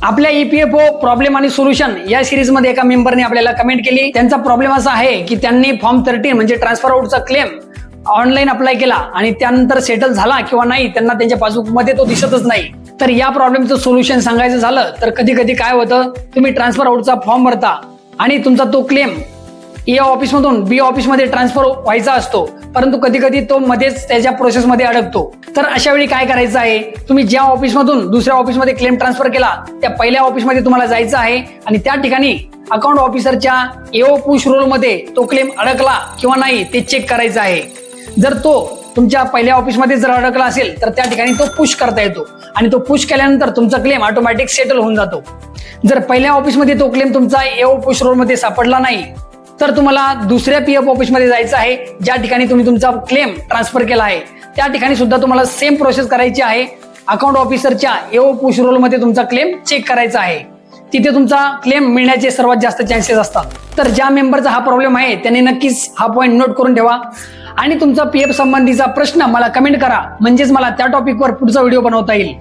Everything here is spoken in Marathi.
आपल्या ईपीएफओ प्रॉब्लेम आणि सोल्युशन या सिरीज मध्ये एका मेंबरने आपल्याला कमेंट केली. त्यांचा प्रॉब्लेम असा आहे की त्यांनी फॉर्म 13 म्हणजे ट्रान्सफर आउटचा क्लेम ऑनलाईन अप्लाय केला आणि त्यानंतर सेटल झाला किंवा नाही त्यांना त्यांच्या पासबुक मध्ये तो दिसतच नाही. तर या प्रॉब्लेमचं सोल्युशन सांगायचं झालं तर कधी कधी काय होतं, तुम्ही ट्रान्सफर आउटचा फॉर्म भरता आणि तुमचा तो क्लेम ए ऑफिस मधून बी ऑफिस मध्ये ट्रान्सफर व्हायचा असतो, परंतु कधी कधी तो मध्येच त्याच्या प्रोसेसमध्ये अडकतो. तर अशा वेळी काय करायचं आहे, तुम्ही ज्या ऑफिस मधून दुसऱ्या ऑफिस मध्ये क्लेम ट्रान्सफर केला त्या पहिल्या ऑफिस मध्ये तुम्हाला जायचं आहे आणि त्या ठिकाणी अकाउंट ऑफिसरच्या एओ पुश रोल मध्ये तो क्लेम अडकला किंवा नाही ते चेक करायचं आहे. जर तो तुमच्या पहिल्या ऑफिसमध्ये जर अडकला असेल तर त्या ठिकाणी तो पुश करता येतो आणि तो पुश केल्यानंतर तुमचा क्लेम ऑटोमॅटिक सेटल होऊन जातो. जर पहिल्या ऑफिसमध्ये तो क्लेम तुमचा एओ पुश रोल मध्ये सापडला नाही तर तुम्हाला दुसऱ्या पीएफ ऑफिसमध्ये जायचं आहे ज्या ठिकाणी तुम्ही तुमचा क्लेम ट्रान्सफर केला आहे. त्या ठिकाणी सुद्धा तुम्हाला सेम प्रोसेस करायची आहे. अकाउंट ऑफिसरच्या एओ पुश रोल मध्ये तुमचा क्लेम चेक करायचा आहे. तिथे तुमचा क्लेम मिळण्याचे सर्वात जास्त चान्सेस असतात. तर ज्या मेंबरचा हा प्रॉब्लेम आहे त्यांनी नक्कीच हा पॉईंट नोट करून ठेवा आणि तुमचा पीएफ संबंधीचा प्रश्न मला कमेंट करा, म्हणजेच मला त्या टॉपिकवर पुढचा व्हिडिओ बनवता येईल.